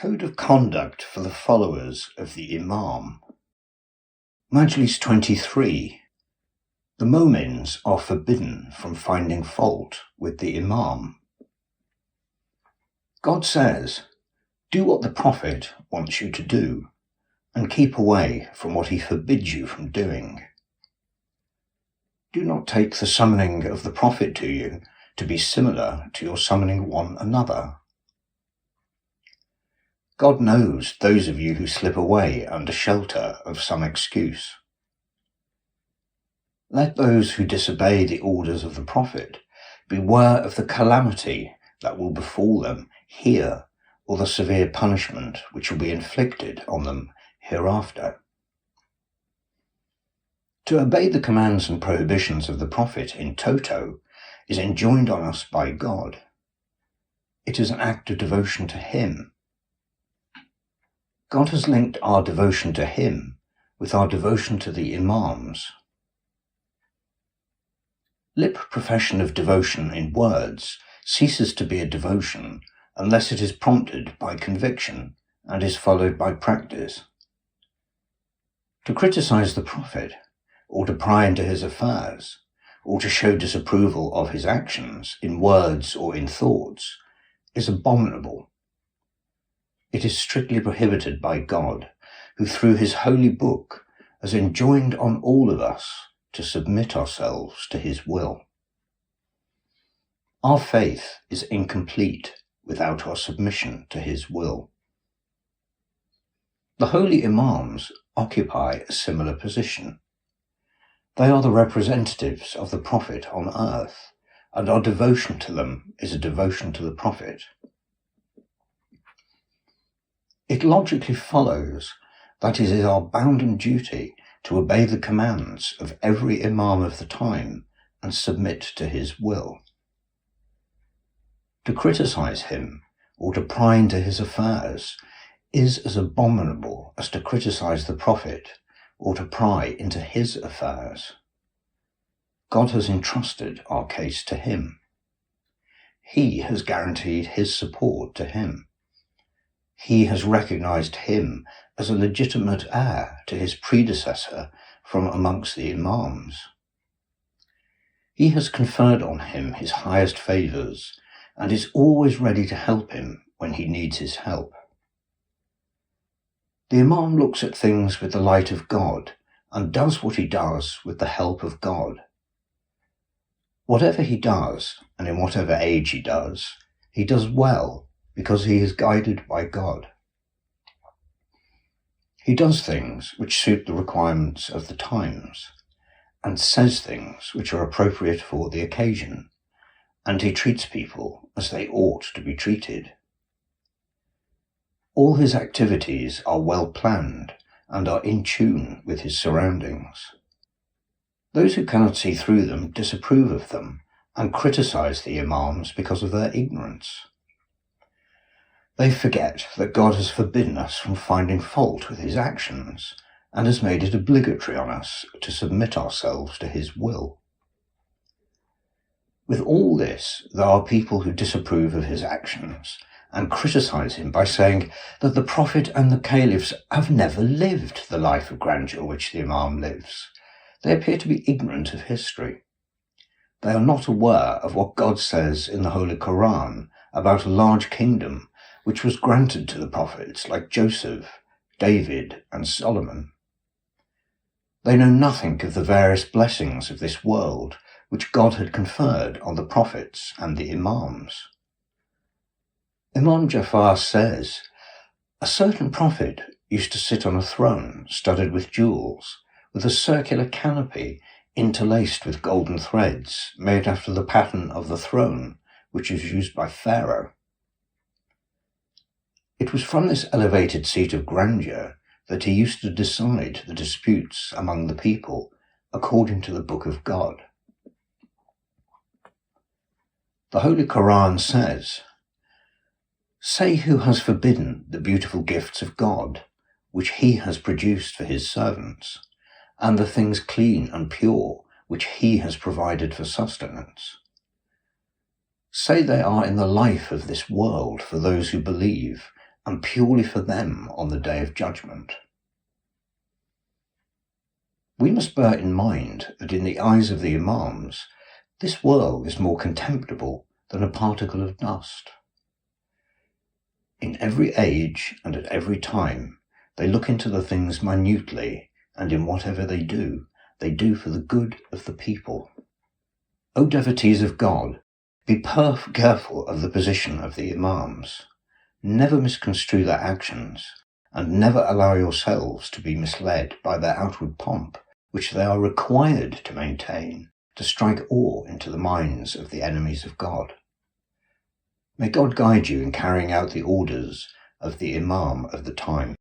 Code of conduct for the followers of the Imam. Majlis 23. The Momins are forbidden from finding fault with the Imam. God says, do what the Prophet wants you to do, and keep away from what he forbids you from doing. Do not take the summoning of the Prophet to you to be similar to your summoning one another. God knows those of you who slip away under shelter of some excuse. Let those who disobey the orders of the Prophet beware of the calamity that will befall them here, or the severe punishment which will be inflicted on them hereafter. To obey the commands and prohibitions of the Prophet in Toto is enjoined on us by God. It is an act of devotion to him. God has linked our devotion to him with our devotion to the Imams. Lip profession of devotion in words ceases to be a devotion unless it is prompted by conviction and is followed by practice. To criticize the Prophet, or to pry into his affairs, or to show disapproval of his actions in words or in thoughts, is abominable. It is strictly prohibited by God, who through his holy book has enjoined on all of us to submit ourselves to his will. Our faith is incomplete without our submission to his will. The holy Imams occupy a similar position. They are the representatives of the Prophet on earth, and our devotion to them is a devotion to the Prophet. It logically follows that it is our bounden duty to obey the commands of every Imam of the time and submit to his will. To criticize him or to pry into his affairs is as abominable as to criticize the Prophet or to pry into his affairs. God has entrusted our case to him. He has guaranteed his support to him. He has recognized him as a legitimate heir to his predecessor from amongst the Imams. He has conferred on him his highest favors and is always ready to help him when he needs his help. The Imam looks at things with the light of God and does what he does with the help of God. Whatever he does, and in whatever age he does well because he is guided by God. He does things which suit the requirements of the times, and says things which are appropriate for the occasion, and he treats people as they ought to be treated. All his activities are well planned and are in tune with his surroundings. Those who cannot see through them disapprove of them and criticize the Imams because of their ignorance. They forget that God has forbidden us from finding fault with his actions and has made it obligatory on us to submit ourselves to his will. With all this, there are people who disapprove of his actions and criticize him by saying that the Prophet and the Caliphs have never lived the life of grandeur which the Imam lives. They appear to be ignorant of history. They are not aware of what God says in the Holy Quran about a large kingdom which was granted to the prophets like Joseph, David, and Solomon. They know nothing of the various blessings of this world which God had conferred on the prophets and the Imams. Imam Jafar says, a certain prophet used to sit on a throne studded with jewels, with a circular canopy interlaced with golden threads made after the pattern of the throne which was used by Pharaoh. It was from this elevated seat of grandeur that he used to decide the disputes among the people according to the Book of God. The Holy Quran says, say who has forbidden the beautiful gifts of God, which he has produced for his servants, and the things clean and pure, which he has provided for sustenance. Say they are in the life of this world for those who believe, and purely for them on the day of judgment. We must bear in mind that in the eyes of the Imams, this world is more contemptible than a particle of dust. In every age and at every time, they look into the things minutely, and in whatever they do for the good of the people. O devotees of God, be careful of the position of the Imams. Never misconstrue their actions, and never allow yourselves to be misled by their outward pomp, which they are required to maintain, to strike awe into the minds of the enemies of God. May God guide you in carrying out the orders of the Imam of the time.